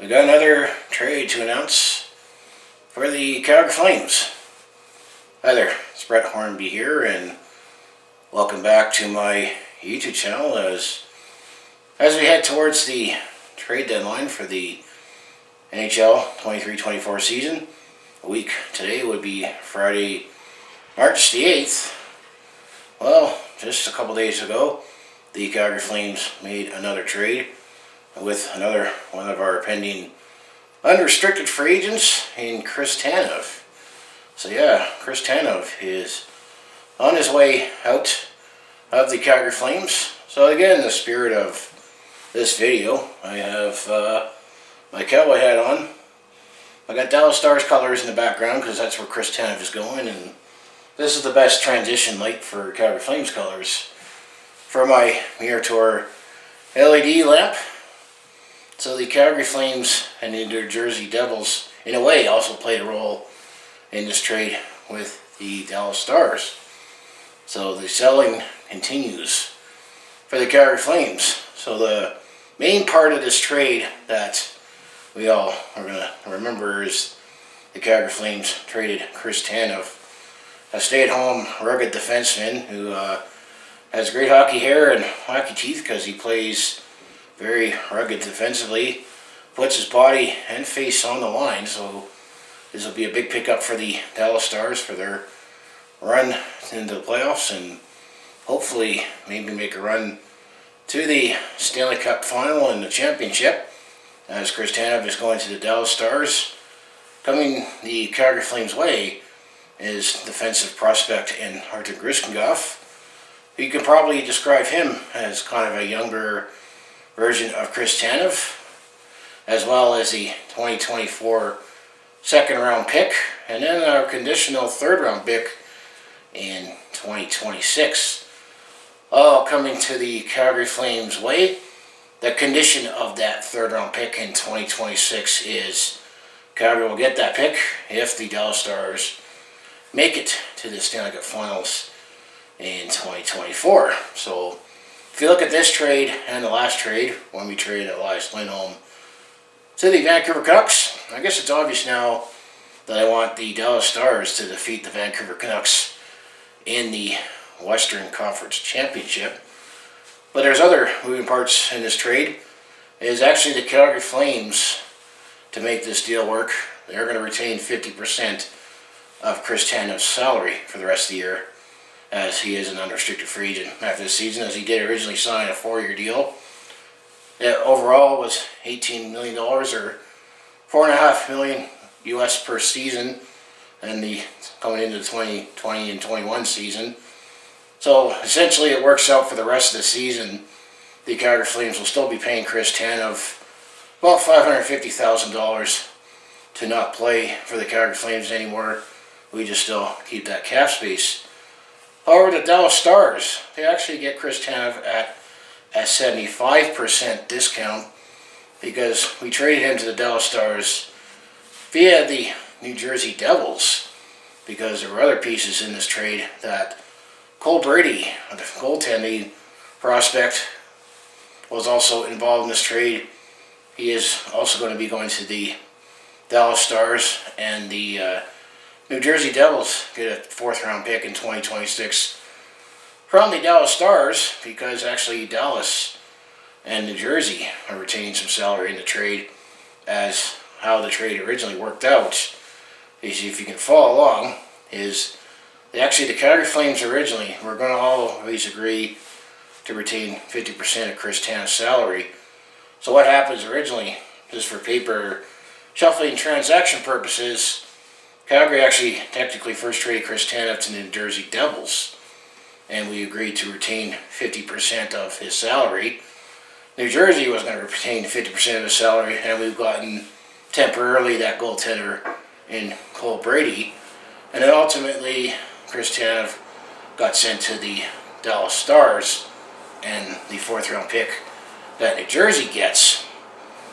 We got another trade to announce for the Calgary Flames. Hi there, it's Brett Hornby here, and welcome back to my YouTube channel as we head towards the trade deadline for the NHL 23-24 season. A week today would be Friday, March the 8th. Well, just a couple days ago, the Calgary Flames made another trade with another one of our pending unrestricted free agents in Chris Tanev. So yeah, Chris Tanev is on his way out of the Calgary Flames. So again, in the spirit of this video, I have my cowboy hat on. I got Dallas Stars colors in the background because that's where Chris Tanev is going, and this is the best transition light for Calgary Flames colors for my Mirror Tour LED lamp. So the Calgary Flames and the New Jersey Devils, in a way, also played a role in this trade with the Dallas Stars. So the selling continues for the Calgary Flames. So the main part of this trade that we all are going to remember is the Calgary Flames traded Chris Tanev, a stay-at-home rugged defenseman who has great hockey hair and hockey teeth because he plays very rugged defensively, puts his body and face on the line. So this will be a big pickup for the Dallas Stars for their run into the playoffs and hopefully maybe make a run to the Stanley Cup final and the championship, as Chris Tanev is going to the Dallas Stars. Coming the Calgary Flames' way is defensive prospect in Artem Grushnikov. You can probably describe him as kind of a younger version of Chris Tanev, as well as the 2024 second round pick, and then our conditional third round pick in 2026. All coming to the Calgary Flames' way. The condition of that third round pick in 2026 is Calgary will get that pick if the Dallas Stars make it to the Stanley Cup Finals in 2024. So if you look at this trade and the last trade, when we traded Elias Lindholm to the Vancouver Canucks, I guess it's obvious now that I want the Dallas Stars to defeat the Vancouver Canucks in the Western Conference Championship. But there's other moving parts in this trade. It is actually the Calgary Flames, to make this deal work, they're going to retain 50% of Chris Tanev's salary for the rest of the year, as he is an unrestricted free agent after this season, as he did originally sign a 4-year deal. It overall was $18 million, or $4.5 million US per season, and the coming into the 2020 and 21 season. So essentially it works out for the rest of the season. The Calgary Flames will still be paying Chris Tanev about $550,000 to not play for the Calgary Flames anymore. We just still keep that cap space. However, the Dallas Stars, they actually get Chris Tanev at a 75% discount because we traded him to the Dallas Stars via the New Jersey Devils, because there were other pieces in this trade that Cole Brady, the goaltending prospect, was also involved in this trade. He is also going to be going to the Dallas Stars, and the New Jersey Devils get a 4th round pick in 2026 from the Dallas Stars, because actually Dallas and New Jersey are retaining some salary in the trade, as how the trade originally worked out. If you can follow along, is actually the Calgary Flames originally were going to always agree to retain 50% of Chris Tanev's salary. So what happens originally, just for paper shuffling transaction purposes, Calgary actually technically first traded Chris Tanev to the New Jersey Devils, and we agreed to retain 50% of his salary. New Jersey was going to retain 50% of his salary, and we've gotten temporarily that goaltender in Cole Brady. And then ultimately, Chris Tanev got sent to the Dallas Stars, and the 4th round pick that New Jersey gets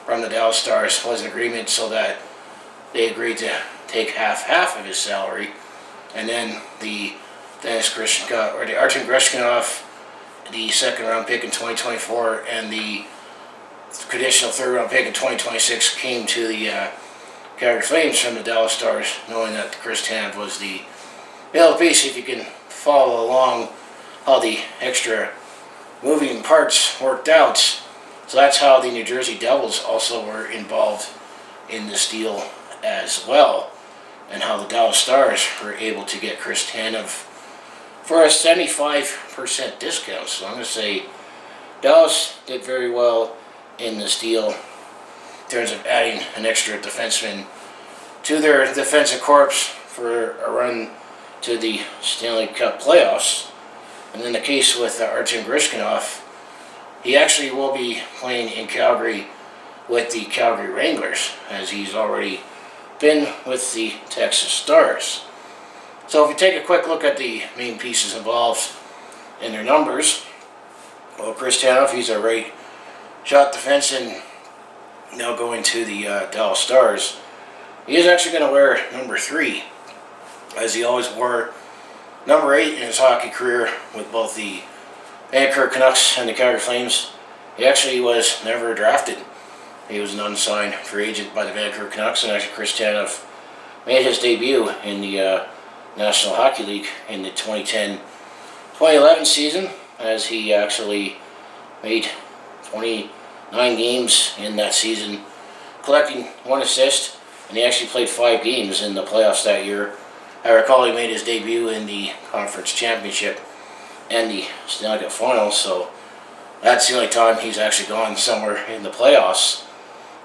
from the Dallas Stars was an agreement so that they agreed to take half of his salary, and then the Artem Grushnikov, the 2nd round pick in 2024, and the conditional third round pick in 2026 came to the Calgary Flames from the Dallas Stars, knowing that Chris Tanev was the piece. If you can follow along how the extra moving parts worked out. So that's how the New Jersey Devils also were involved in this deal as well, and how the Dallas Stars were able to get Chris Tanev for a 75% discount. So I'm going to say Dallas did very well in this deal in terms of adding an extra defenseman to their defensive corps for a run to the Stanley Cup playoffs. And in the case with Artem Grushnikov, he actually will be playing in Calgary with the Calgary Wranglers, as he's already been with the Texas Stars. So if you take a quick look at the main pieces involved in their numbers, well, Chris Tanev, he's a right shot defenseman now going to the Dallas Stars. He is actually going to wear number 3, as he always wore number 8 in his hockey career with both the Vancouver Canucks and the Calgary Flames. He actually was never drafted. He was an unsigned free agent by the Vancouver Canucks, and actually Chris Tanev made his debut in the National Hockey League in the 2010-2011 season, as he actually made 29 games in that season, collecting 1 assist, and he actually played 5 games in the playoffs that year. I recall he made his debut in the Conference Championship and the Stanley Cup Finals, so that's the only time he's actually gone somewhere in the playoffs.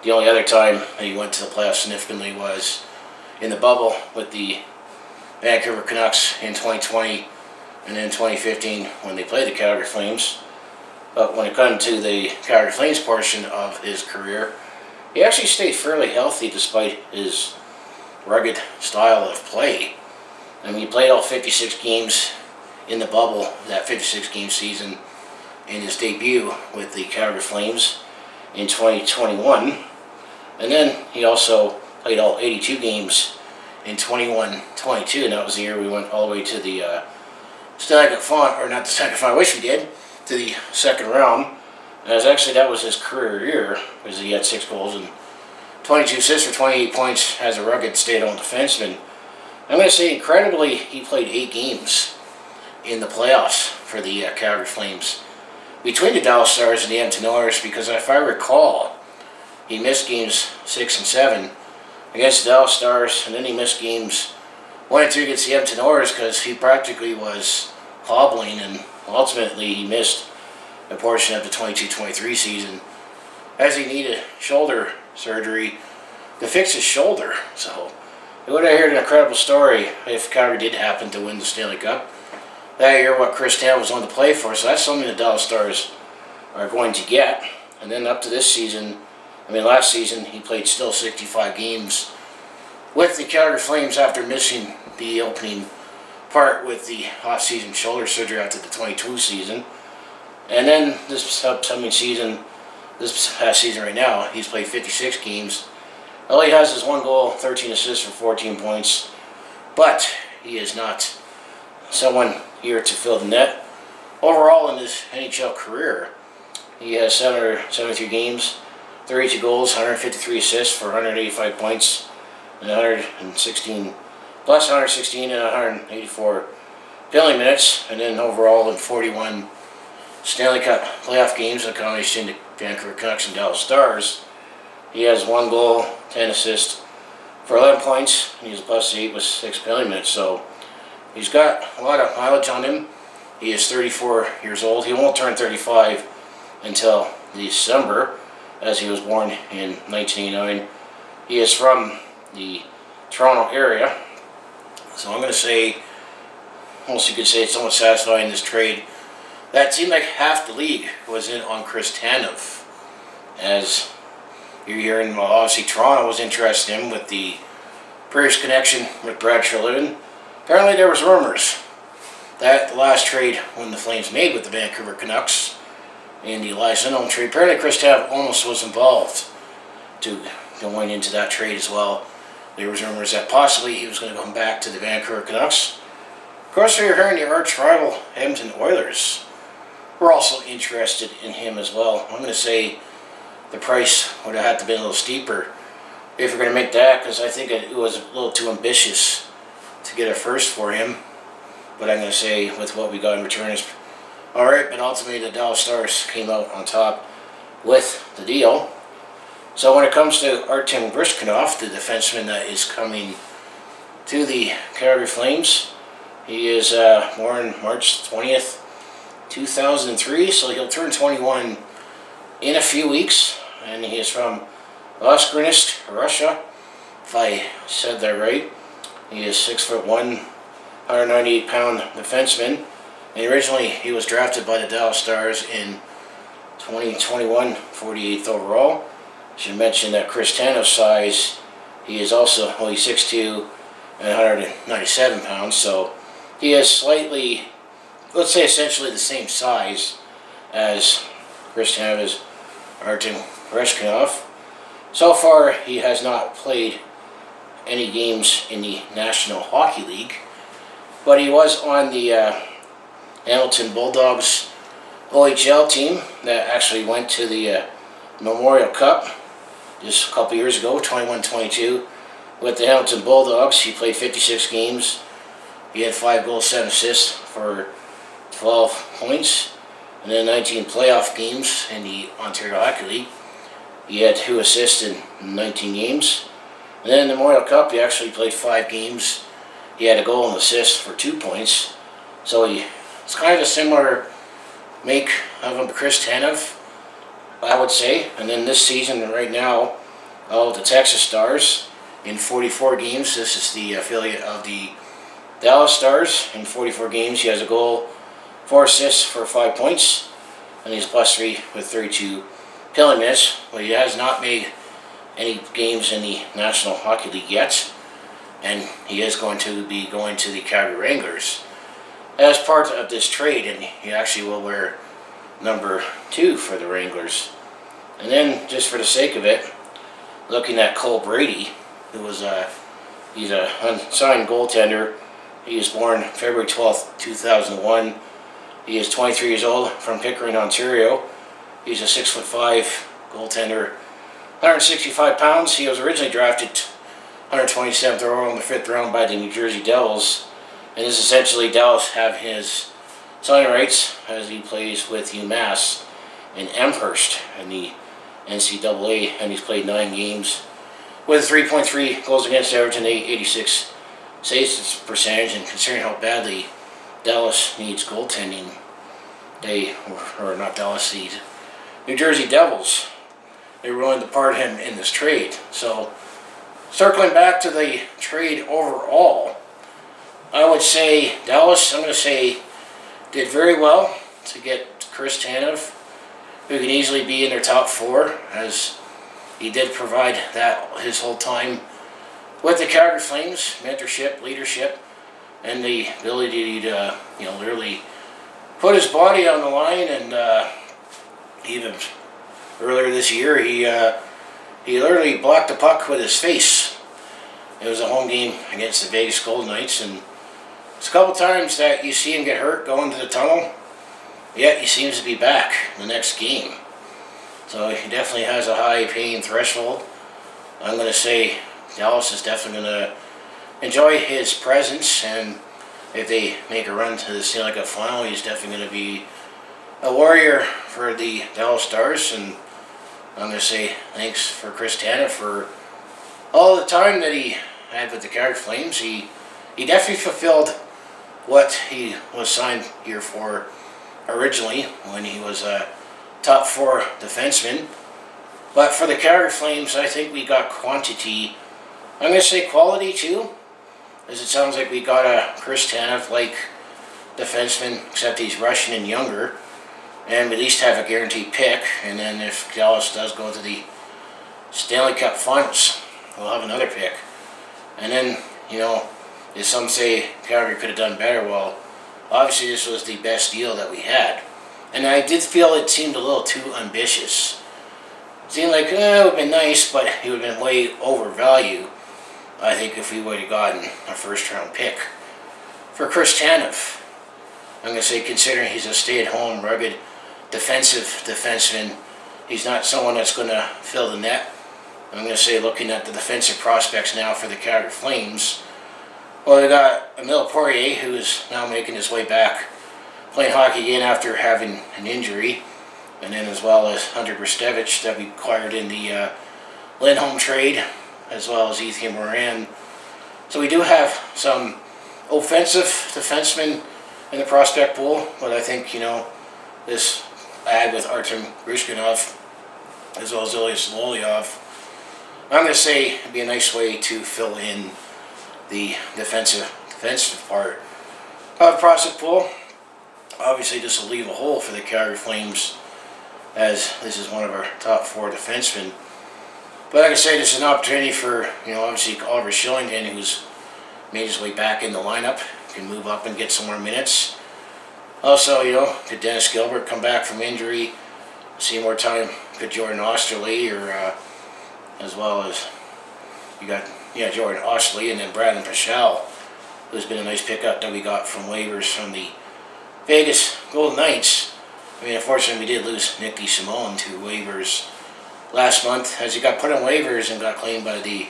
The only other time that he went to the playoffs significantly was in the bubble with the Vancouver Canucks in 2020 and then 2015 when they played the Calgary Flames. But when it comes to the Calgary Flames portion of his career, he actually stayed fairly healthy despite his rugged style of play. I mean, he played all 56 games in the bubble, that 56-game season, in his debut with the Calgary Flames in 2021. And then he also played all 82 games in 21-22, and that was the year we went all the way to the Stanley Cup Final, or not the Stanley Cup Final, I wish we did, to the second round. And that was his career year, because he had 6 goals and 22 assists for 28 points as a rugged stay-at-home defenseman. I'm going to say, incredibly, he played 8 games in the playoffs for the Calgary Flames between the Dallas Stars and the Edmonton Oilers, because if I recall, he missed games 6 and 7 against the Dallas Stars, and then he missed games 1 and 2 against the Edmonton Oilers because he practically was hobbling, and ultimately he missed a portion of the 22-23 season as he needed shoulder surgery to fix his shoulder. So you would have heard an incredible story if Calgary did happen to win the Stanley Cup that year, what Chris Tanev was on to play for. So that's something the Dallas Stars are going to get. And then up to this season, last season he played still 65 games with the Calgary Flames after missing the opening part with the off-season shoulder surgery after the 22 season. And then this upcoming season, this past season right now, he's played 56 games. All he has is 1 goal, 13 assists for 14 points. But he is not someone here to fill the net. Overall in his NHL career, he has 773 games, 32 goals, 153 assists for 185 points, and 116 and 184 penalty minutes. And then overall in 41 Stanley Cup playoff games, a combination of Vancouver Canucks and Dallas Stars, he has 1 goal, 10 assists for 11 points, and he's a +8 with 6 penalty minutes. So he's got a lot of mileage on him. He is 34 years old. He won't turn 35 until December, as he was born in 1989. He is from the Toronto area. So I'm going to say, almost you could say it's somewhat satisfying, this trade. That seemed like half the league was in on Chris Tanev. As you're hearing, well, obviously Toronto was interested in him with the previous connection with Brad Treliving. Apparently there was rumors that the last trade when the Flames made with the Vancouver Canucks in the Elias Lindholm trade, apparently Chris Tanev almost was involved to going into that trade as well. There was rumors that possibly he was going to come back to the Vancouver Canucks. Of course, we were hearing the arch rival Edmonton Oilers were also interested in him as well. I'm going to say the price would have had to be a little steeper if we're going to make that, because I think it was a little too ambitious to get a first for him. But I'm going to say with what we got in return is alright, but ultimately the Dallas Stars came out on top with the deal. So when it comes to Artem Grushnikov, the defenseman that is coming to the Calgary Flames, he is born March 20th, 2003, so he'll turn 21 in a few weeks, and he is from Laskrynsk, Russia, if I said that right. He is 6'1", 198-pound defenseman, and originally he was drafted by the Dallas Stars in 2021, 48th overall. I should mention that Chris Tanev's size, he is also only 6'2", and 197 pounds, so he is slightly, let's say essentially the same size as Chris Tanev's Artem Grushnikov. So far, he has not played any games in the National Hockey League, but he was on the Hamilton Bulldogs OHL team that actually went to the Memorial Cup just a couple years ago, 21-22. With the Hamilton Bulldogs, he played 56 games. He had 5 goals, 7 assists for 12 points. And then 19 playoff games in the Ontario Hockey League. He had 2 assists in 19 games. And then in the Memorial Cup, he actually played 5 games. He had a goal and assist for 2 points. So it's kind of a similar make of him, Chris Tanev, I would say. And then this season, right now, the Texas Stars, in 44 games, this is the affiliate of the Dallas Stars. In 44 games, he has a goal, 4 assists for 5 points, and he's +3 with 32 penalty minutes. But he has not made any games in the National Hockey League yet, and he is going to be going to the Calgary Wranglers as part of this trade, and he actually will wear number 2 for the Wranglers. And then, just for the sake of it, looking at Cole Brady, who was he's a unsigned goaltender. He was born February 12th, 2001. He is 23 years old, from Pickering, Ontario. He's a 6'5" goaltender, 165 pounds. He was originally drafted 127th overall in the 5th round by the New Jersey Devils. And this essentially Dallas have his signing rights as he plays with UMass in Amherst in the NCAA, and he's played 9 games with 3.3 goals against average and 86 saves percentage. And considering how badly Dallas needs goaltending, or not Dallas, the New Jersey Devils, they were willing to part him in this trade. So, circling back to the trade overall, I would say Dallas, I'm going to say, did very well to get Chris Tanev, who can easily be in their top 4, as he did provide that his whole time with the Calgary Flames, mentorship, leadership, and the ability to, literally put his body on the line. And even earlier this year, he literally blocked the puck with his face. It was a home game against the Vegas Golden Knights, and it's a couple times that you see him get hurt going to the tunnel, yet he seems to be back the next game. So he definitely has a high pain threshold. I'm going to say Dallas is definitely going to enjoy his presence, and if they make a run to the Stanley Cup final, he's definitely going to be a warrior for the Dallas Stars. And I'm going to say thanks for Chris Tanev for all the time that he had with the Calgary Flames. He definitely fulfilled what he was signed here for originally, when he was a top 4 defenseman. But for the Calgary Flames, I think we got quantity. I'm going to say quality too, as it sounds like we got a Chris Tanev-like defenseman, except he's Russian and younger, and we at least have a guaranteed pick. And then if Dallas does go to the Stanley Cup Finals, we'll have another pick. And then, if some say Calgary could have done better, well, obviously this was the best deal that we had. And I did feel it seemed a little too ambitious. It seemed like, it would have been nice, but it would have been way overvalued, I think, if we would have gotten a first-round pick for Chris Tanev. I'm going to say, considering he's a stay-at-home, rugged, defensive defenseman, he's not someone that's going to fill the net. I'm going to say, looking at the defensive prospects now for the Calgary Flames, well, they got Emile Poirier, who is now making his way back, playing hockey again after having an injury, and then as well as Hunter Bristevich that we acquired in the Lindholm trade, as well as Ethan Moran. So we do have some offensive defensemen in the prospect pool, but I think, this add with Artem Grushnikov as well as Ilya Lolyov, I'm going to say it'd be a nice way to fill in the defensive part of the prospect pool. Obviously, this will leave a hole for the Calgary Flames, as this is one of our top 4 defensemen. But like I say, this is an opportunity for, obviously Oliver Shillington, who's made his way back in the lineup, can move up and get some more minutes. Also, could Dennis Gilbert come back from injury, see more time? Could Jordan Osterley, or as well as you got Jordan Osterley, and then Brandon Paschal, who's been a nice pickup that we got from waivers from the Vegas Golden Knights. I mean, unfortunately, we did lose Nick DeSimone to waivers last month, as he got put on waivers and got claimed by the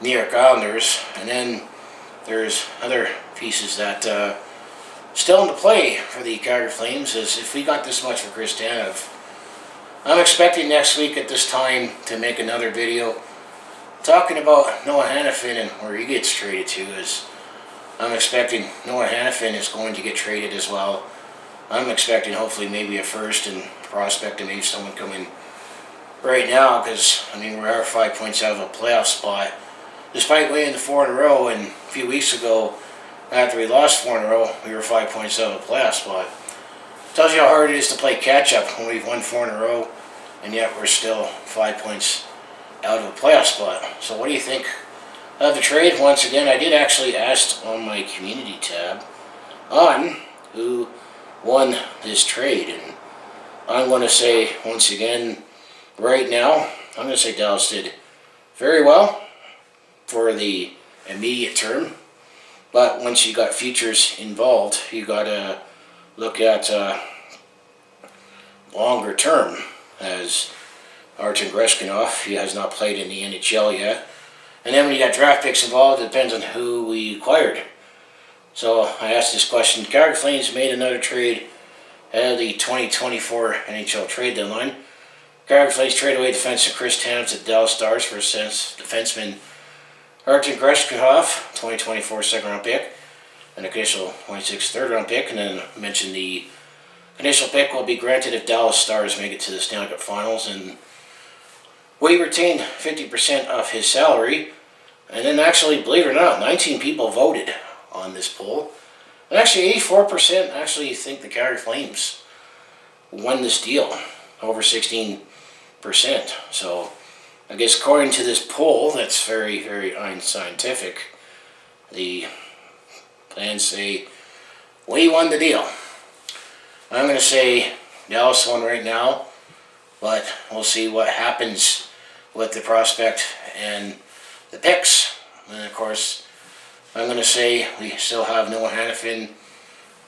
New York Islanders. And then there's other pieces that still in the play for the Calgary Flames, as if we got this much for Chris Tanev, I'm expecting next week at this time to make another video talking about Noah Hanifin and where he gets traded to, as I'm expecting Noah Hanifin is going to get traded as well. I'm expecting hopefully maybe a first and prospect and maybe someone come in right now, because we are 5 points out of a playoff spot, despite winning the 4 in a row. And a few weeks ago, after we lost 4 in a row, we were 5 points out of a playoff spot. Tells you how hard it is to play catch up when we've won 4 in a row, and yet we're still 5 points out of a playoff spot. So what do you think of the trade? Once again, I did actually ask on my community tab on who won this trade, and I'm going to say once again, right now, I'm going to say Dallas did very well for the immediate term. But once you got futures involved, you got to look at longer term, as Artem Grushnikov, he has not played in the NHL yet. And then when you got draft picks involved, it depends on who we acquired. So I asked this question. Calgary Flames made another trade ahead of the 2024 NHL trade deadline. Calgary Flames trade away defenseman Chris Tanev to Dallas Stars for defenseman Artem Grushnikov, 2024 second round pick, and a conditional 26 third round pick. And then I mentioned the conditional pick will be granted if Dallas Stars make it to the Stanley Cup Finals, and we retained 50% of his salary. And then actually, believe it or not, 19 people voted on this poll. And actually 84% actually think the Calgary Flames won this deal, over 16%. So I guess according to this poll, that's very, very unscientific, the plans say we won the deal. I'm going to say Dallas won right now, but we'll see what happens with the prospect and the picks. And of course, I'm going to say we still have Noah Hanifin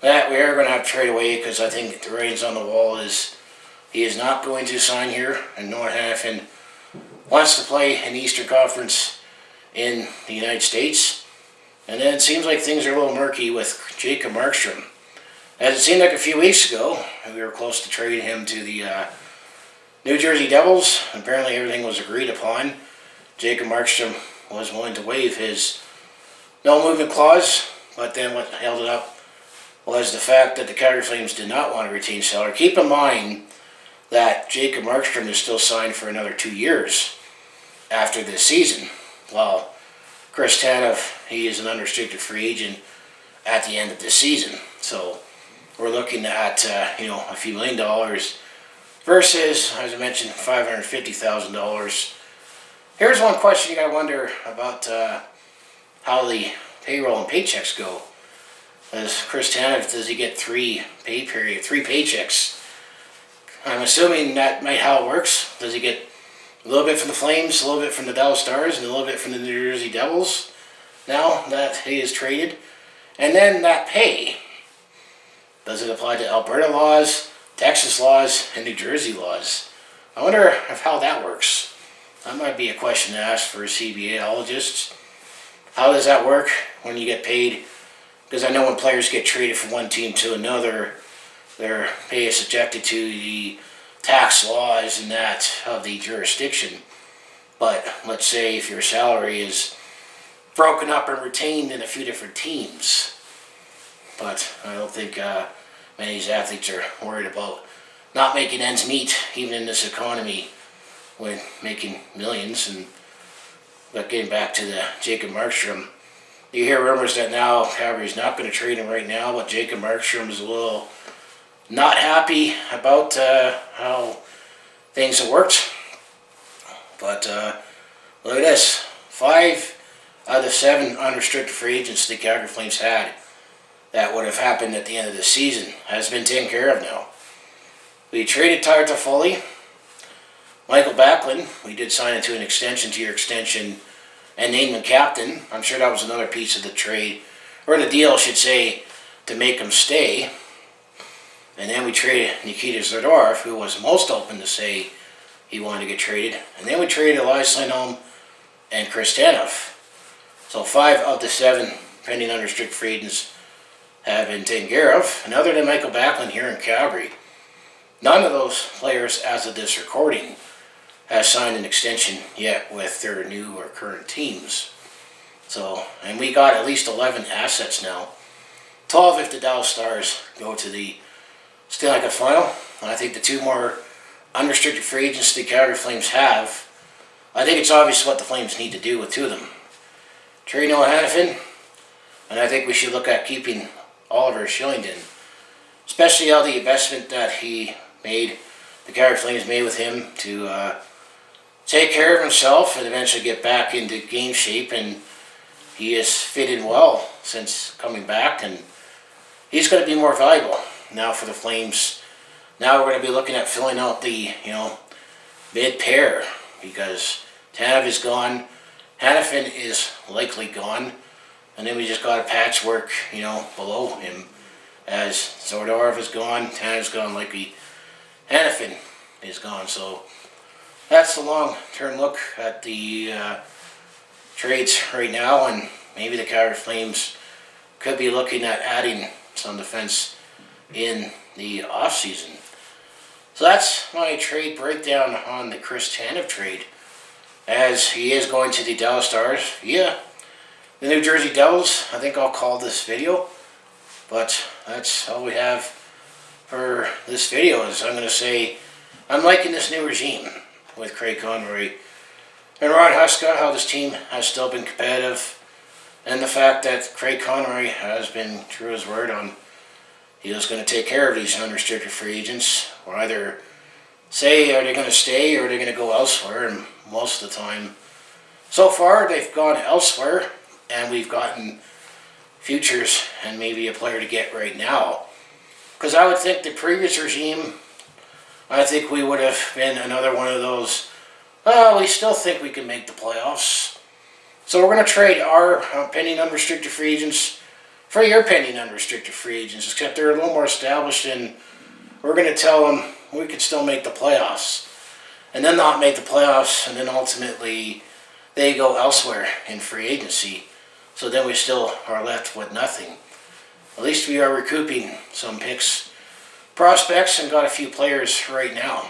that we are going to have to trade away, because I think the writing's on the wall is he is not going to sign here, and Noah Hanifin wants to play in the Eastern Conference in the United States. And then it seems like things are a little murky with Jacob Markstrom, as it seemed like a few weeks ago we were close to trading him to the New Jersey Devils. Apparently everything was agreed upon. Jacob Markstrom was willing to waive his no movement clause, but then what held it up was the fact that the Calgary Flames did not want to retain salary. Keep in mind that Jacob Markstrom is still signed for another 2 years after this season, while Chris Tanev, he is an unrestricted free agent at the end of this season. So we're looking at a few $1 million versus, as I mentioned, $550,000. Here's one question you gotta wonder about how the payroll and paychecks go. As Chris Tanev, does he get three paychecks? I'm assuming that might how it works. Does he get a little bit from the Flames, a little bit from the Dallas Stars, and a little bit from the New Jersey Devils now that he is traded? And then that pay, does it apply to Alberta laws, Texas laws, and New Jersey laws? I wonder if how that works. That might be a question to ask for CBAologists. How does that work when you get paid? Because I know when players get traded from one team to another, their pay is subjected to the tax laws and that of the jurisdiction. But let's say if your salary is broken up and retained in a few different teams. But I don't think many of these athletes are worried about not making ends meet, even in this economy, when making millions. But getting back to the Jacob Markstrom, you hear rumors that now Calgary's not going to trade him right now, but Jacob Markstrom is a little not happy about how things have worked. But look at this. 5 out of 7 unrestricted free agents the Calgary Flames had that would have happened at the end of the season has been taken care of now. We traded Tyler Toffoli. Michael Backlund, we did sign into an extension to your extension and named him captain. I'm sure that was another piece of the trade, or the deal, I should say, to make him stay. And then we traded Nikita Zadorov, who was most open to say he wanted to get traded. And then we traded Elias Lindholm and Chris Tanev. So 5 of the 7 pending unrestricted free agents have been taken care of. And other than Michael Backlund here in Calgary, none of those players, as of this recording, has signed an extension yet with their new or current teams. So, and we got at least 11 assets now. 12 if the Dallas Stars go to the Stanley Cup final. And I think the 2 more unrestricted free agents the Calgary Flames have, I think it's obvious what the Flames need to do with 2 of them. Trade Noah Hanifin, and I think we should look at keeping Oliver Shillington, especially all the investment that he made, the Calgary Flames made with him to take care of himself and eventually get back into game shape, and he has fitted well since coming back, and he's going to be more valuable now for the Flames. Now we're going to be looking at filling out the mid pair, because Tanev is gone, Hanifin is likely gone, and then we just got a patchwork below him, as Zadorov is gone, Tanev's gone, likely Hanifin is gone. So that's the long-term look at the trades right now, and maybe the Calgary Flames could be looking at adding some defense in the off-season. So that's my trade breakdown on the Chris Tanev trade, as he is going to the Dallas Stars via the New Jersey Devils. I think I'll call this video, but that's all we have for this video. Is I'm going to say I'm liking this new regime with Craig Conroy and Ron Huska, how this team has still been competitive, and the fact that Craig Conroy has been true to his word on he was going to take care of these unrestricted free agents, or either say are they going to stay or are they going to go elsewhere, and most of the time so far they've gone elsewhere, and we've gotten futures and maybe a player to get right now. Because I would think the previous regime, I think we would have been another one of those, we still think we can make the playoffs, so we're going to trade our pending unrestricted free agents for your pending unrestricted free agents, except they're a little more established, and we're going to tell them we could still make the playoffs, and then not make the playoffs, and then ultimately they go elsewhere in free agency. So then we still are left with nothing. At least we are recouping some picks, prospects, and got a few players right now.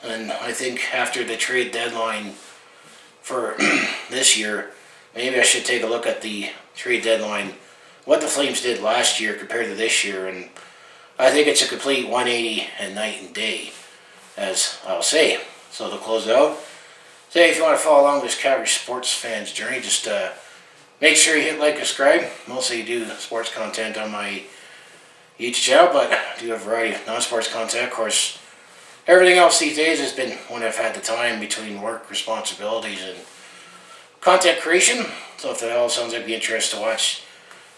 And I think after the trade deadline for this year, maybe I should take a look at the trade deadline, what the Flames did last year compared to this year, and I think it's a complete 180 and night and day, as I'll say. So to close it out, say if you want to follow along with this Calgary sports fans journey, just make sure you hit like and subscribe. Mostly do sports content on my YouTube channel, but I do have a variety of non-sports content. Of course, everything else these days has been when I've had the time between work responsibilities and content creation. So if that all sounds like it'd be interesting to watch,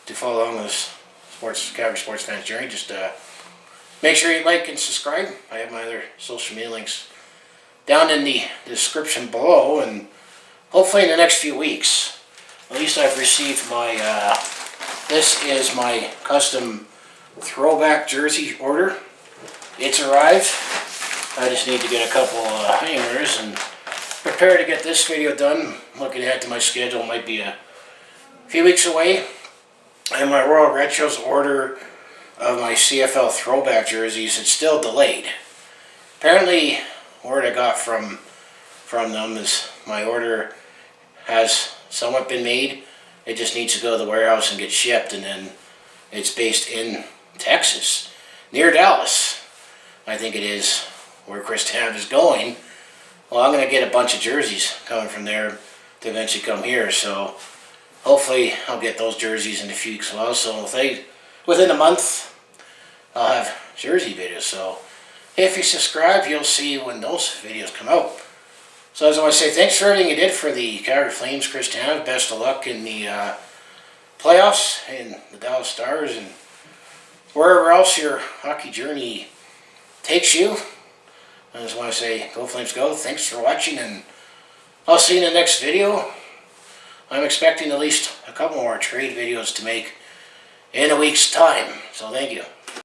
to follow along with this Calgary sports fans journey, just make sure you like and subscribe. I have my other social media links down in the description below, and hopefully in the next few weeks, at least I've received my, this is my custom throwback jersey order. It's arrived. I just need to get a couple hangers and prepare to get this video done. Looking ahead to my schedule, might be a few weeks away. And my Royal Retros order of my CFL throwback jerseys, it's still delayed. Apparently, word I got from them is my order has somewhat been made. It just needs to go to the warehouse and get shipped, and then it's based in Texas, near Dallas. I think it is where Chris Tanev is going. Well, I'm going to get a bunch of jerseys coming from there to eventually come here, so hopefully I'll get those jerseys in a few weeks as well. So within a month, I'll have jersey videos. So if you subscribe, you'll see when those videos come out. So as I want to say, thanks for everything you did for the Calgary Flames, Chris Tanev. Best of luck in the playoffs and the Dallas Stars and wherever else your hockey journey takes you. I just want to say, go Flames go. Thanks for watching, and I'll see you in the next video. I'm expecting at least a couple more trade videos to make in a week's time. So thank you.